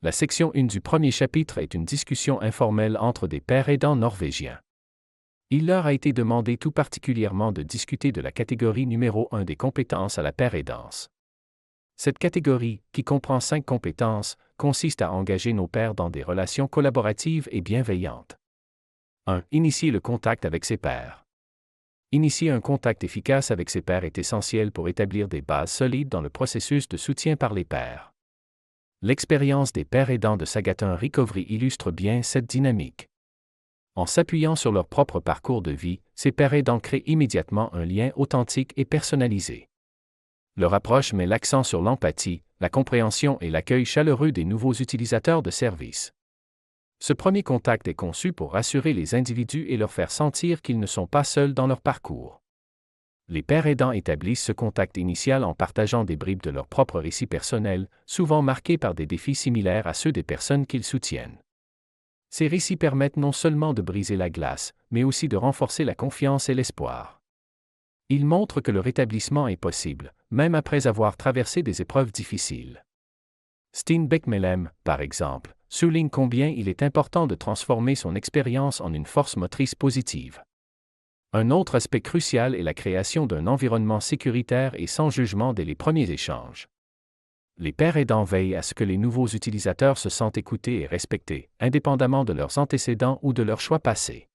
La section 1 du premier chapitre est une discussion informelle entre des pères aidants norvégiens. Il leur a été demandé tout particulièrement de discuter de la catégorie numéro 1 des compétences à la père-aidance. Cette catégorie, qui comprend 5 compétences, consiste à engager nos pairs dans des relations collaboratives et bienveillantes. 1. Initier le contact avec ses pairs. Initier un contact efficace avec ses pairs est essentiel pour établir des bases solides dans le processus de soutien par les pairs. L'expérience des pères aidants de Sagaton Recovery illustre bien cette dynamique. En s'appuyant sur leur propre parcours de vie, ces pères aidants créent immédiatement un lien authentique et personnalisé. Leur approche met l'accent sur l'empathie, la compréhension et l'accueil chaleureux des nouveaux utilisateurs de services. Ce premier contact est conçu pour rassurer les individus et leur faire sentir qu'ils ne sont pas seuls dans leur parcours. Les pères aidants établissent ce contact initial en partageant des bribes de leur propre récit personnel, souvent marqués par des défis similaires à ceux des personnes qu'ils soutiennent. Ces récits permettent non seulement de briser la glace, mais aussi de renforcer la confiance et l'espoir. Ils montrent que le rétablissement est possible, même après avoir traversé des épreuves difficiles. Steen Beckmelem, par exemple, souligne combien il est important de transformer son expérience en une force motrice positive. Un autre aspect crucial est la création d'un environnement sécuritaire et sans jugement dès les premiers échanges. Les pères aidants veillent à ce que les nouveaux utilisateurs se sentent écoutés et respectés, indépendamment de leurs antécédents ou de leurs choix passés.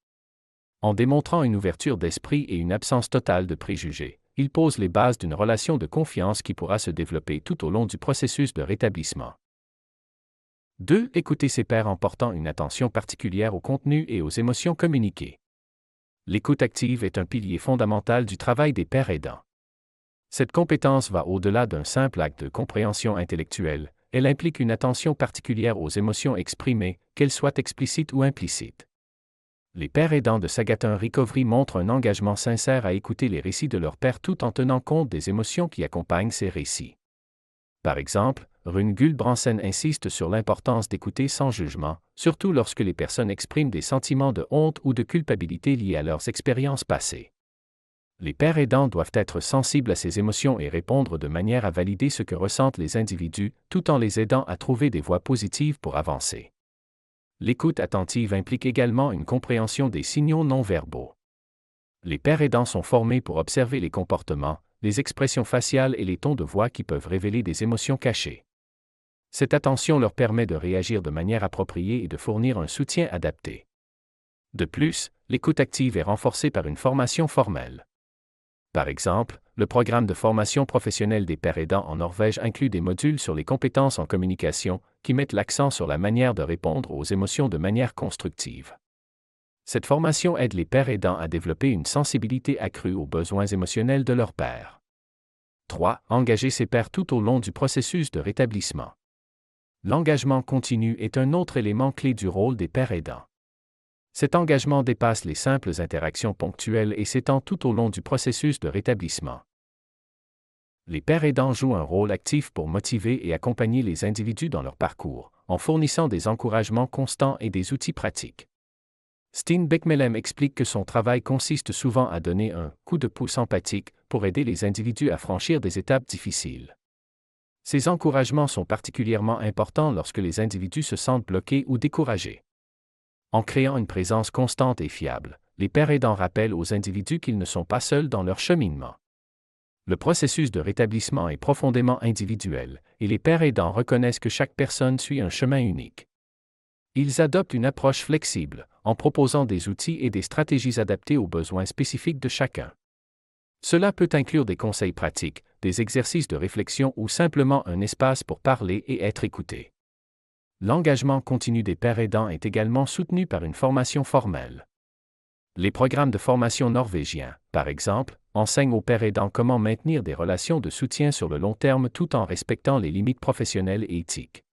En démontrant une ouverture d'esprit et une absence totale de préjugés, ils posent les bases d'une relation de confiance qui pourra se développer tout au long du processus de rétablissement. 2. Écouter ses pairs en portant une attention particulière au contenu et aux émotions communiquées. L'écoute active est un pilier fondamental du travail des pères aidants. Cette compétence va au-delà d'un simple acte de compréhension intellectuelle, elle implique une attention particulière aux émotions exprimées, qu'elles soient explicites ou implicites. Les pères aidants de Sagaton Recovery montrent un engagement sincère à écouter les récits de leurs pairs tout en tenant compte des émotions qui accompagnent ces récits. Par exemple, Rune Gulbrandsen insiste sur l'importance d'écouter sans jugement, surtout lorsque les personnes expriment des sentiments de honte ou de culpabilité liés à leurs expériences passées. Les pères aidants doivent être sensibles à ces émotions et répondre de manière à valider ce que ressentent les individus, tout en les aidant à trouver des voies positives pour avancer. L'écoute attentive implique également une compréhension des signaux non verbaux. Les pères aidants sont formés pour observer les comportements, les expressions faciales et les tons de voix qui peuvent révéler des émotions cachées. Cette attention leur permet de réagir de manière appropriée et de fournir un soutien adapté. De plus, l'écoute active est renforcée par une formation formelle. Par exemple, le programme de formation professionnelle des pères aidants en Norvège inclut des modules sur les compétences en communication, qui mettent l'accent sur la manière de répondre aux émotions de manière constructive. Cette formation aide les pères aidants à développer une sensibilité accrue aux besoins émotionnels de leurs pairs. 3. Engager ses pairs tout au long du processus de rétablissement. L'engagement continu est un autre élément clé du rôle des pères aidants. Cet engagement dépasse les simples interactions ponctuelles et s'étend tout au long du processus de rétablissement. Les pères aidants jouent un rôle actif pour motiver et accompagner les individus dans leur parcours, en fournissant des encouragements constants et des outils pratiques. Steen Beckmelem explique que son travail consiste souvent à donner un coup de pouce empathique pour aider les individus à franchir des étapes difficiles. Ces encouragements sont particulièrement importants lorsque les individus se sentent bloqués ou découragés. En créant une présence constante et fiable, les pères aidants rappellent aux individus qu'ils ne sont pas seuls dans leur cheminement. Le processus de rétablissement est profondément individuel, et les pères aidants reconnaissent que chaque personne suit un chemin unique. Ils adoptent une approche flexible, en proposant des outils et des stratégies adaptées aux besoins spécifiques de chacun. Cela peut inclure des conseils pratiques, des exercices de réflexion ou simplement un espace pour parler et être écouté. L'engagement continu des pères aidants est également soutenu par une formation formelle. Les programmes de formation norvégiens, par exemple, enseignent aux pères aidants comment maintenir des relations de soutien sur le long terme tout en respectant les limites professionnelles et éthiques.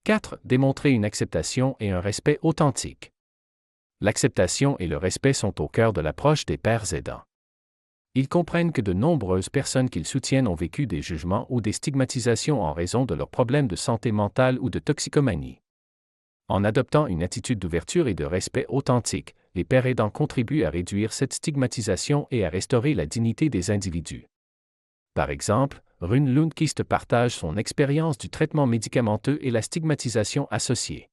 4. Démontrer une acceptation et un respect authentique. L'acceptation et le respect sont au cœur de l'approche des pères aidants. Ils comprennent que de nombreuses personnes qu'ils soutiennent ont vécu des jugements ou des stigmatisations en raison de leurs problèmes de santé mentale ou de toxicomanie. En adoptant une attitude d'ouverture et de respect authentique, les pères aidants contribuent à réduire cette stigmatisation et à restaurer la dignité des individus. Par exemple, Rune Lundquist partage son expérience du traitement médicamenteux et la stigmatisation associée.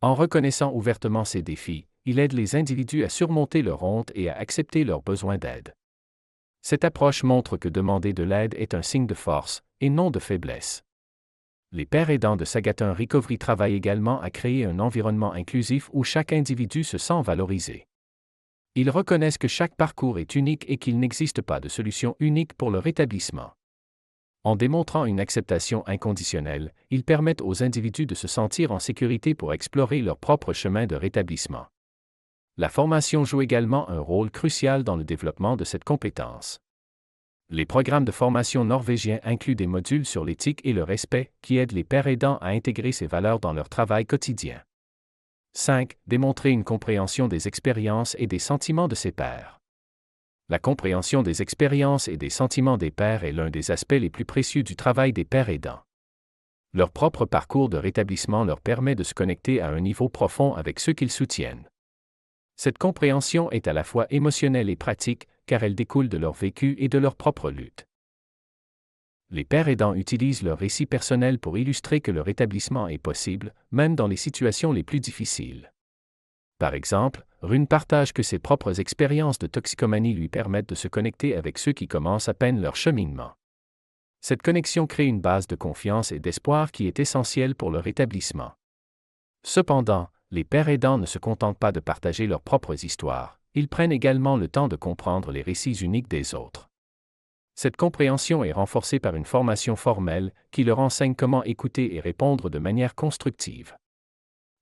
En reconnaissant ouvertement ces défis, il aide les individus à surmonter leur honte et à accepter leurs besoins d'aide. Cette approche montre que demander de l'aide est un signe de force, et non de faiblesse. Les pairs aidants de Sagatun Recovery travaillent également à créer un environnement inclusif où chaque individu se sent valorisé. Ils reconnaissent que chaque parcours est unique et qu'il n'existe pas de solution unique pour le rétablissement. En démontrant une acceptation inconditionnelle, ils permettent aux individus de se sentir en sécurité pour explorer leur propre chemin de rétablissement. La formation joue également un rôle crucial dans le développement de cette compétence. Les programmes de formation norvégiens incluent des modules sur l'éthique et le respect qui aident les pairs aidants à intégrer ces valeurs dans leur travail quotidien. 5. Démontrer une compréhension des expériences et des sentiments de ses pairs. La compréhension des expériences et des sentiments des pairs est l'un des aspects les plus précieux du travail des pairs aidants. Leur propre parcours de rétablissement leur permet de se connecter à un niveau profond avec ceux qu'ils soutiennent. Cette compréhension est à la fois émotionnelle et pratique, car elle découle de leur vécu et de leur propre lutte. Les pairs aidants utilisent leur récit personnel pour illustrer que le rétablissement est possible, même dans les situations les plus difficiles. Par exemple, Rune partage que ses propres expériences de toxicomanie lui permettent de se connecter avec ceux qui commencent à peine leur cheminement. Cette connexion crée une base de confiance et d'espoir qui est essentielle pour le rétablissement. Cependant, les pairs aidants ne se contentent pas de partager leurs propres histoires, ils prennent également le temps de comprendre les récits uniques des autres. Cette compréhension est renforcée par une formation formelle qui leur enseigne comment écouter et répondre de manière constructive.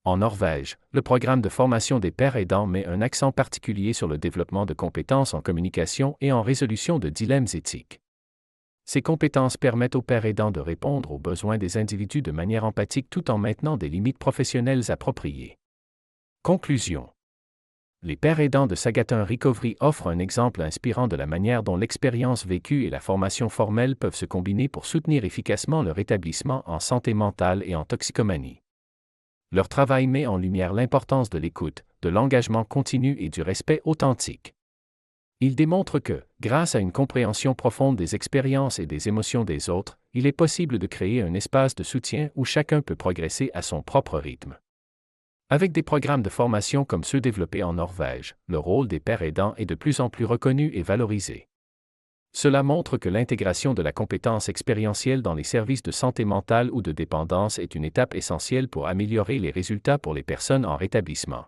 En Norvège, le programme de formation des pairs aidants met un accent particulier sur le développement de compétences en communication et en résolution de dilemmes éthiques. Ces compétences permettent aux pairs aidants de répondre aux besoins des individus de manière empathique tout en maintenant des limites professionnelles appropriées. Conclusion. Les pairs aidants de Sagatun Recovery offrent un exemple inspirant de la manière dont l'expérience vécue et la formation formelle peuvent se combiner pour soutenir efficacement le rétablissement en santé mentale et en toxicomanie. Leur travail met en lumière l'importance de l'écoute, de l'engagement continu et du respect authentique. Il démontre que, grâce à une compréhension profonde des expériences et des émotions des autres, il est possible de créer un espace de soutien où chacun peut progresser à son propre rythme. Avec des programmes de formation comme ceux développés en Norvège, le rôle des pairs aidants est de plus en plus reconnu et valorisé. Cela montre que l'intégration de la compétence expérientielle dans les services de santé mentale ou de dépendance est une étape essentielle pour améliorer les résultats pour les personnes en rétablissement.